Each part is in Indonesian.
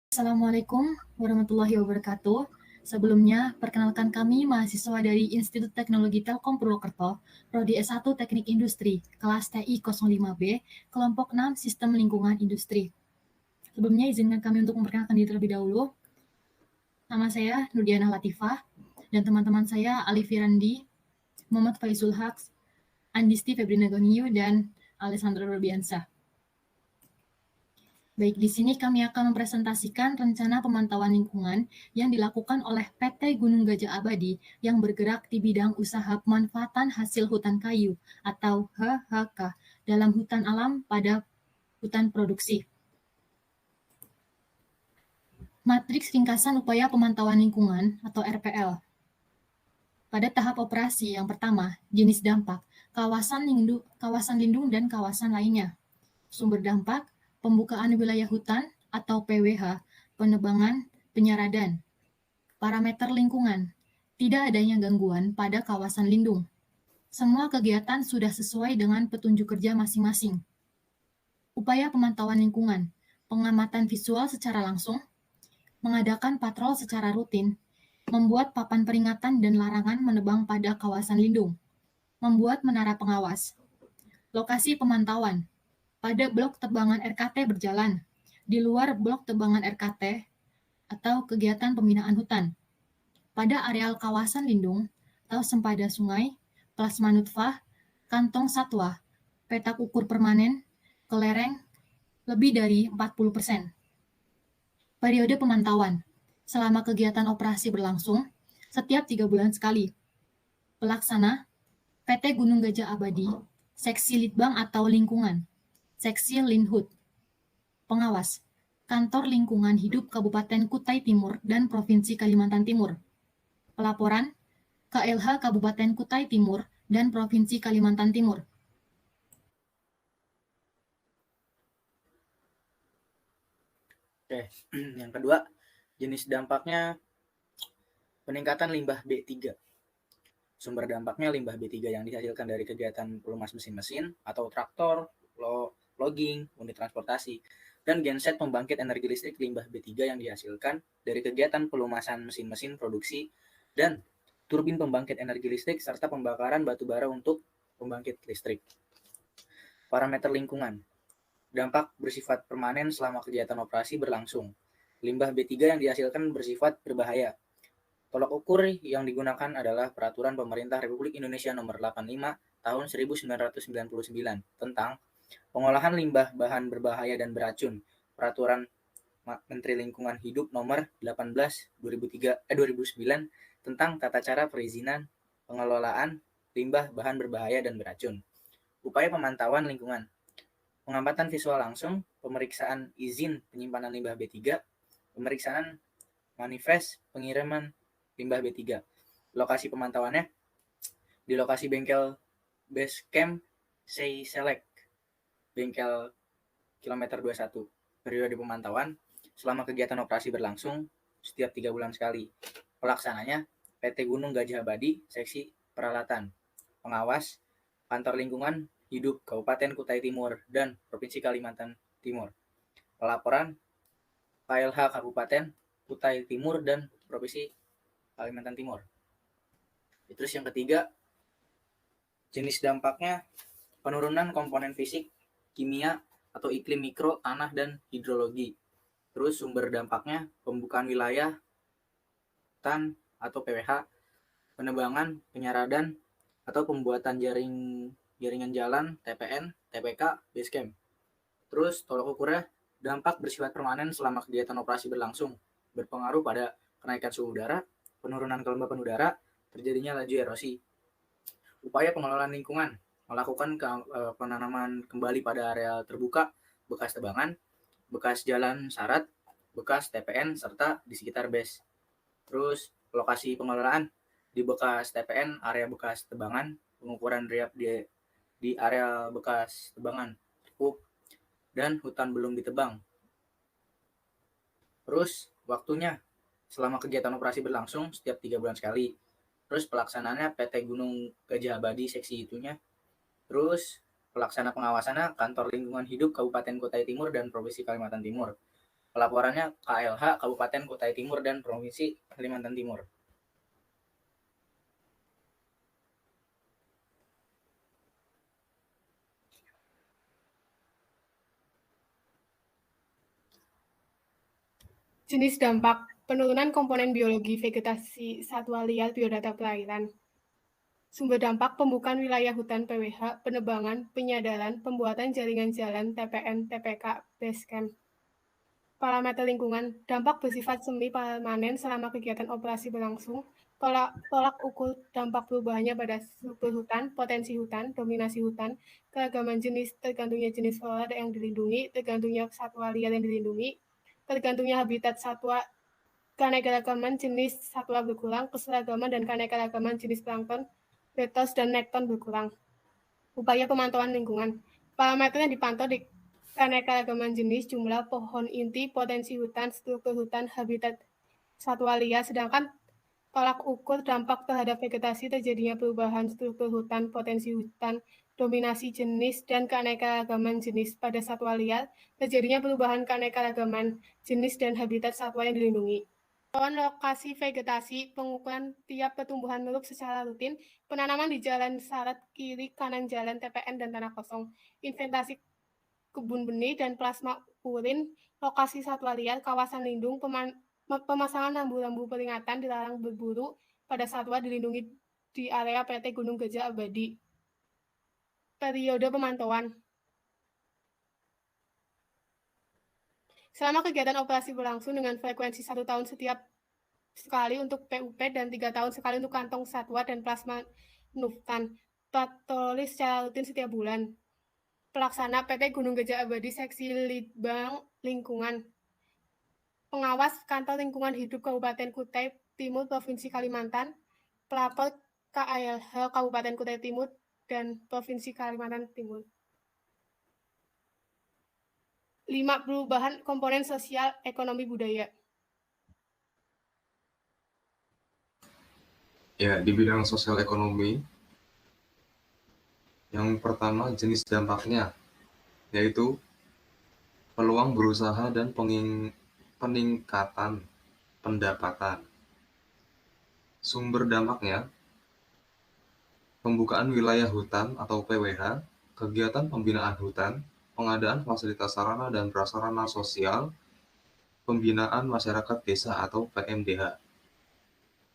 Assalamualaikum warahmatullahi wabarakatuh. Sebelumnya, perkenalkan kami mahasiswa dari Institut Teknologi Telkom Purwokerto, Prodi S1 Teknik Industri, kelas TI 05B, kelompok 6 Sistem Lingkungan Industri. Sebelumnya izinkan kami untuk memperkenalkan diri terlebih dahulu. Nama saya Nurdiana Latifah, dan teman-teman saya Ali Firandi, Muhammad Faizul Haq, Andisti Febrina Goniu, dan Alessandro Rubiansa. Baik, di sini kami akan mempresentasikan rencana pemantauan lingkungan yang dilakukan oleh PT Gunung Gajah Abadi yang bergerak di bidang usaha pemanfaatan hasil hutan kayu atau HHK dalam hutan alam pada hutan produksi. Matriks ringkasan upaya pemantauan lingkungan atau RPL. Pada tahap operasi yang pertama, jenis dampak, kawasan lindung dan kawasan lainnya. Sumber dampak, pembukaan wilayah hutan atau PWH, penebangan, penyaradan. Parameter lingkungan, tidak adanya gangguan pada kawasan lindung. Semua kegiatan sudah sesuai dengan petunjuk kerja masing-masing. Upaya pemantauan lingkungan, pengamatan visual secara langsung, mengadakan patrol secara rutin, membuat papan peringatan dan larangan menebang pada kawasan lindung, membuat menara pengawas. Lokasi pemantauan, pada blok tebangan RKT berjalan, di luar blok tebangan RKT atau kegiatan pembinaan hutan. Pada areal kawasan lindung atau sempada sungai, plasma nutfah, kantong satwa, petak ukur permanen, kelereng, lebih dari 40%. Periode pemantauan, selama kegiatan operasi berlangsung, setiap 3 bulan sekali. Pelaksana, PT Gunung Gajah Abadi, Seksi Litbang atau Lingkungan, Seksi Linhut. Pengawas, Kantor Lingkungan Hidup Kabupaten Kutai Timur dan Provinsi Kalimantan Timur. Pelaporan, KLH Kabupaten Kutai Timur dan Provinsi Kalimantan Timur. Oke, yang kedua, jenis dampaknya peningkatan limbah B3. Sumber dampaknya limbah B3 yang dihasilkan dari kegiatan pelumas mesin-mesin atau traktor, logging, unit transportasi, dan genset pembangkit energi listrik limbah B3 yang dihasilkan dari kegiatan pelumasan mesin-mesin produksi dan turbin pembangkit energi listrik serta pembakaran batu bara untuk pembangkit listrik. Parameter lingkungan. Dampak bersifat permanen selama kegiatan operasi berlangsung. Limbah B3 yang dihasilkan bersifat berbahaya. Tolak ukur yang digunakan adalah Peraturan Pemerintah Republik Indonesia Nomor 85 Tahun 1999 tentang pengolahan limbah bahan berbahaya dan beracun. Peraturan Menteri Lingkungan Hidup Nomor 18 2009 tentang tata cara perizinan pengelolaan limbah bahan berbahaya dan beracun. Upaya pemantauan lingkungan. Pengamatan visual langsung, pemeriksaan izin penyimpanan limbah B3, pemeriksaan manifest pengiriman limbah B3. Lokasi pemantauannya di lokasi bengkel Base Camp Say Select, bengkel kilometer 21. Periode pemantauan selama kegiatan operasi berlangsung setiap 3 bulan sekali. Pelaksananya PT Gunung Gajah Abadi, Seksi Peralatan. Pengawas, Kantor Lingkungan Hidup Kabupaten Kutai Timur dan Provinsi Kalimantan Timur. Pelaporan KLH Kabupaten Kutai Timur dan Provinsi Kalimantan Timur. Terus yang ketiga, jenis dampaknya penurunan komponen fisik, kimia atau iklim mikro, tanah, dan hidrologi. Terus sumber dampaknya pembukaan wilayah, hutan atau PWH, penebangan, penyaradan, atau pembuatan jaringan jalan, TPN, TPK, Basecamp. Terus tolak ukurnya dampak bersifat permanen selama kegiatan operasi berlangsung, berpengaruh pada kenaikan suhu udara, penurunan kelembapan udara, terjadinya laju erosi. Upaya pengelolaan lingkungan, melakukan penanaman kembali pada area terbuka, bekas tebangan, bekas jalan syarat, bekas TPN, serta di sekitar base. Terus lokasi pengelolaan di bekas TPN, area bekas tebangan, pengukuran riap di area bekas tebangan, cukup, dan hutan belum ditebang. Terus waktunya selama kegiatan operasi berlangsung setiap 3 bulan sekali. Terus pelaksanaannya PT Gunung Gajah Abadi seksi itunya. Terus pelaksana pengawasannya Kantor Lingkungan Hidup Kabupaten Kutai Timur dan Provinsi Kalimantan Timur. Pelaporannya KLH Kabupaten Kutai Timur dan Provinsi Kalimantan Timur. Jenis dampak, penurunan komponen biologi vegetasi satwa liar biodata perairan. Sumber dampak, pembukaan wilayah hutan PWH, penebangan, penyadaran, pembuatan jaringan jalan, TPN, TPK, Basecamp. Parameter lingkungan, dampak bersifat semi permanen selama kegiatan operasi berlangsung, tolak ukur dampak perubahannya pada struktur hutan, potensi hutan, dominasi hutan, keragaman jenis, tergantungnya jenis flora yang dilindungi, tergantungnya satwa liar yang dilindungi, tergantungnya habitat satwa, keanekaragaman jenis satwa berkurang, keseragaman dan keanekaragaman jenis plankton, betos, dan nekton berkurang. Upaya pemantauan lingkungan, parameter yang dipantau di keanekaragaman jenis, jumlah pohon inti, potensi hutan, struktur hutan, habitat satwa liar, sedangkan tolak ukur dampak terhadap vegetasi terjadinya perubahan struktur hutan, potensi hutan, dominasi jenis, dan keanekaragaman jenis pada satwa liar, terjadinya perubahan keanekaragaman jenis dan habitat satwa yang dilindungi. Pemantauan lokasi vegetasi, pengukuran tiap pertumbuhan huruf secara rutin, penanaman di jalan syarat kiri kanan jalan TPN dan tanah kosong, inventasi kebun benih dan plasma urin, lokasi satwa liar, kawasan lindung, pemasangan rambu-rambu peringatan dilarang berburu pada satwa dilindungi di area PT Gunung Gajah Abadi. Periode pemantauan. Selama kegiatan operasi berlangsung dengan frekuensi 1 tahun setiap sekali untuk PUP dan 3 tahun sekali untuk kantong satwa dan plasma nuftan. Patroli secara rutin setiap bulan. Pelaksana PT Gunung Gajah Abadi Seksi Litbang Lingkungan. Pengawas Kantor Lingkungan Hidup Kabupaten Kutai Timur Provinsi Kalimantan. Pelapor KLH Kabupaten Kutai Timur dan Provinsi Kalimantan Timur. 5. Perubahan komponen sosial, ekonomi, budaya. Ya, di bidang sosial ekonomi, yang pertama jenis dampaknya, yaitu peluang berusaha dan peningkatan pendapatan. Sumber dampaknya, pembukaan wilayah hutan atau PWH, kegiatan pembinaan hutan, pengadaan fasilitas sarana dan prasarana sosial, pembinaan masyarakat desa atau PMDH.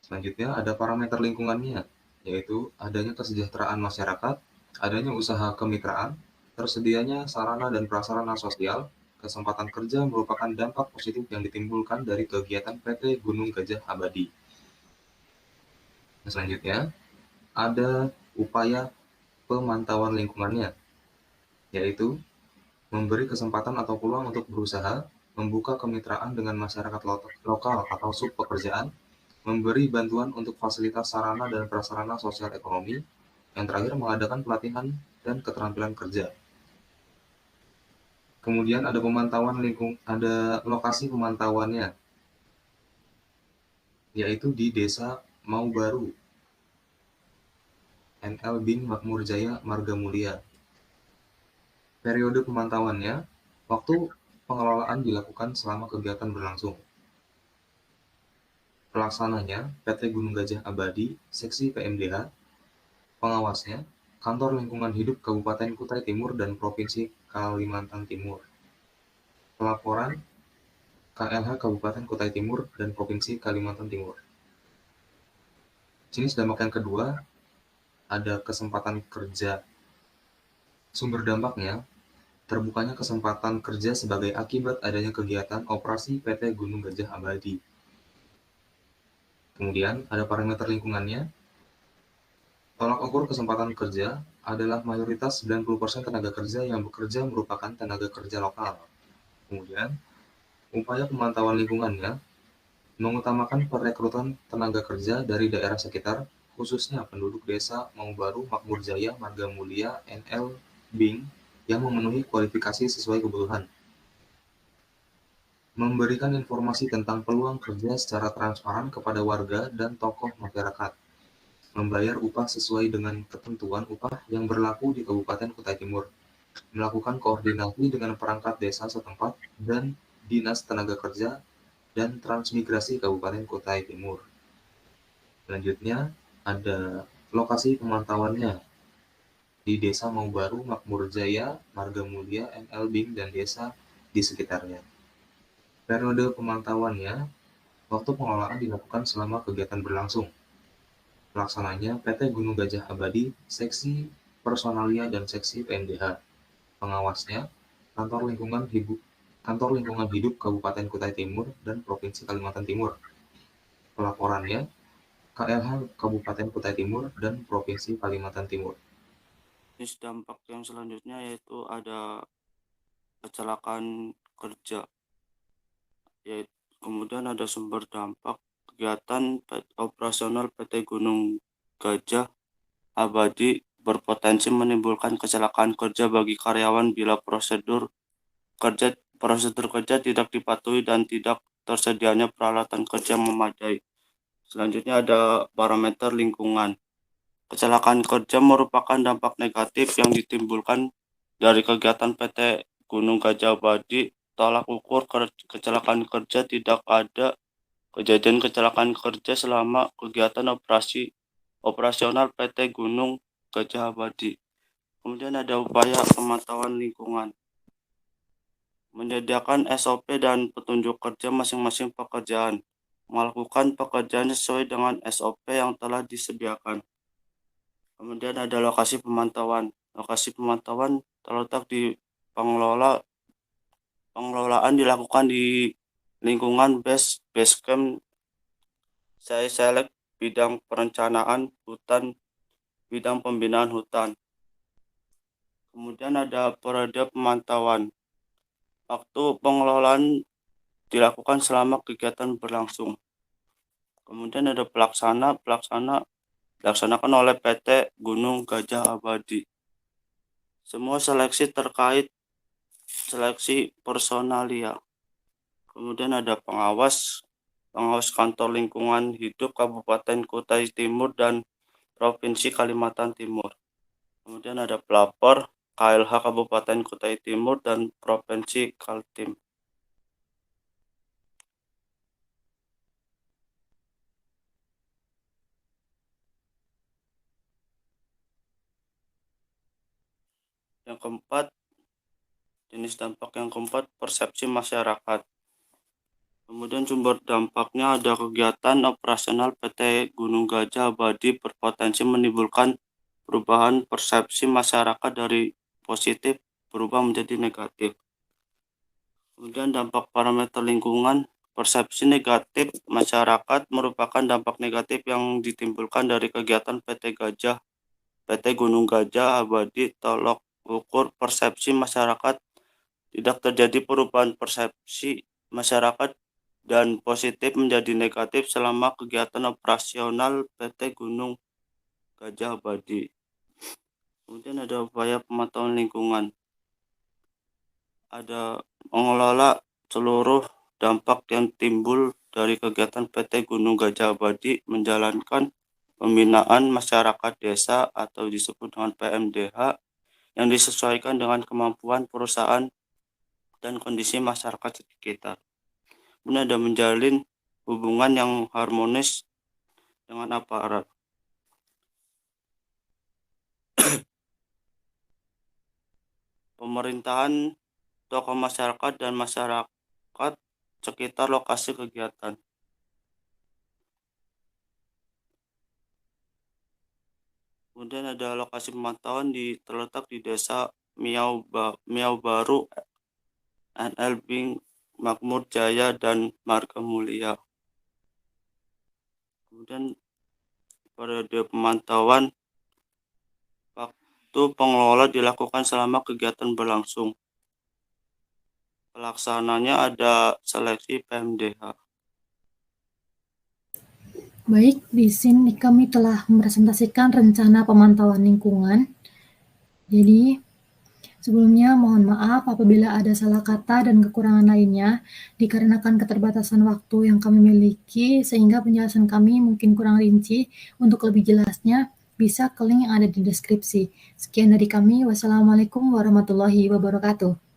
Selanjutnya ada parameter lingkungannya, yaitu adanya kesejahteraan masyarakat, adanya usaha kemitraan, tersedianya sarana dan prasarana sosial, kesempatan kerja merupakan dampak positif yang ditimbulkan dari kegiatan PT Gunung Gajah Abadi. Selanjutnya, ada upaya pemantauan lingkungannya, yaitu memberi kesempatan atau peluang untuk berusaha, membuka kemitraan dengan masyarakat lokal atau subpekerjaan, memberi bantuan untuk fasilitas sarana dan prasarana sosial ekonomi, yang terakhir mengadakan pelatihan dan keterampilan kerja. Kemudian ada pemantauan ada lokasi pemantauannya, yaitu di Desa Mau Baru, NL Bing Makmur Jaya Marga Mulia. Periode pemantauannya, waktu pengelolaan dilakukan selama kegiatan berlangsung. Pelaksananya, PT Gunung Gajah Abadi, Seksi PMDH, pengawasnya, Kantor Lingkungan Hidup Kabupaten Kutai Timur dan Provinsi Kalimantan Timur. Pelaporan, KLH Kabupaten Kutai Timur dan Provinsi Kalimantan Timur. Jenis dampak yang kedua, ada kesempatan kerja. Sumber dampaknya, terbukanya kesempatan kerja sebagai akibat adanya kegiatan operasi PT Gunung Gajah Abadi. Kemudian ada parameter lingkungannya. Tolak ukur kesempatan kerja adalah mayoritas 90% tenaga kerja yang bekerja merupakan tenaga kerja lokal. Kemudian, upaya pemantauan lingkungannya mengutamakan perekrutan tenaga kerja dari daerah sekitar, khususnya penduduk desa Mau Baru, Makmur Jaya, Marga Mulia, NL Bing yang memenuhi kualifikasi sesuai kebutuhan. Memberikan informasi tentang peluang kerja secara transparan kepada warga dan tokoh masyarakat. Membayar upah sesuai dengan ketentuan upah yang berlaku di Kabupaten Kutai Timur. Melakukan koordinasi dengan perangkat desa setempat dan Dinas Tenaga Kerja dan Transmigrasi Kabupaten Kutai Timur. Selanjutnya ada lokasi pemantauannya di Desa Maubaru, Makmur Jaya, Marga Mulia, ML Bing, dan desa di sekitarnya. Periode pemantauannya, waktu pengelolaan dilakukan selama kegiatan berlangsung. Pelaksananya PT Gunung Gajah Abadi, Seksi Personalia dan Seksi PMDH. Pengawasnya, Kantor Lingkungan Hidup Kabupaten Kutai Timur dan Provinsi Kalimantan Timur. Pelaporannya, KLH Kabupaten Kutai Timur dan Provinsi Kalimantan Timur. Jenis dampak yang selanjutnya yaitu ada kecelakaan kerja. Kemudian ada sumber dampak kegiatan operasional PT Gunung Gajah Abadi berpotensi menimbulkan kecelakaan kerja bagi karyawan bila prosedur kerja tidak dipatuhi dan tidak tersedianya peralatan kerja memadai. Selanjutnya ada parameter lingkungan. Kecelakaan kerja merupakan dampak negatif yang ditimbulkan dari kegiatan PT Gunung Gajah Abadi. Tolak ukur kecelakaan kerja, tidak ada kejadian kecelakaan kerja selama kegiatan operasional PT Gunung Gajah Abadi. Kemudian ada upaya pemantauan lingkungan. Menyediakan SOP dan petunjuk kerja masing-masing pekerjaan. Melakukan pekerjaan sesuai dengan SOP yang telah disediakan. Kemudian ada lokasi pemantauan. Lokasi pemantauan terletak di pengelolaan dilakukan di lingkungan base camp saya select bidang perencanaan hutan, bidang pembinaan hutan. Kemudian ada periode pemantauan. Waktu pengelolaan dilakukan selama kegiatan berlangsung. Kemudian ada dilaksanakan oleh PT Gunung Gajah Abadi. Semua seleksi terkait seleksi personalia. Kemudian ada pengawas Kantor Lingkungan Hidup Kabupaten Kutai Timur dan Provinsi Kalimantan Timur. Kemudian ada pelapor KLH Kabupaten Kutai Timur dan Provinsi Kaltim. Yang keempat, jenis dampak yang keempat, persepsi masyarakat. Kemudian sumber dampaknya ada kegiatan operasional PT Gunung Gajah Abadi berpotensi menimbulkan perubahan persepsi masyarakat dari positif berubah menjadi negatif. Kemudian dampak parameter lingkungan, persepsi negatif masyarakat merupakan dampak negatif yang ditimbulkan dari kegiatan PT Gunung Gajah Abadi. Tolak ukur persepsi masyarakat, tidak terjadi perubahan persepsi masyarakat dan positif menjadi negatif selama kegiatan operasional PT Gunung Gajah Abadi. Kemudian ada upaya pemantauan lingkungan. Ada mengelola seluruh dampak yang timbul dari kegiatan PT Gunung Gajah Abadi, menjalankan pembinaan masyarakat desa atau disebut dengan PMDH yang disesuaikan dengan kemampuan perusahaan dan kondisi masyarakat sekitar. Kemudian ada menjalin hubungan yang harmonis dengan aparat. Pemerintahan, tokoh masyarakat, dan masyarakat sekitar lokasi kegiatan. Kemudian ada lokasi pemantauan terletak di Desa Miau Baru, NL Bing, Makmur Jaya, dan Marga Mulia. Kemudian periode pemantauan, waktu pengelola dilakukan selama kegiatan berlangsung. Pelaksananya ada seleksi PMDH. Baik, di sini kami telah mepresentasikan rencana pemantauan lingkungan. Jadi, sebelumnya mohon maaf apabila ada salah kata dan kekurangan lainnya, dikarenakan keterbatasan waktu yang kami miliki, sehingga penjelasan kami mungkin kurang rinci. Untuk lebih jelasnya, bisa ke link yang ada di deskripsi. Sekian dari kami, wassalamualaikum warahmatullahi wabarakatuh.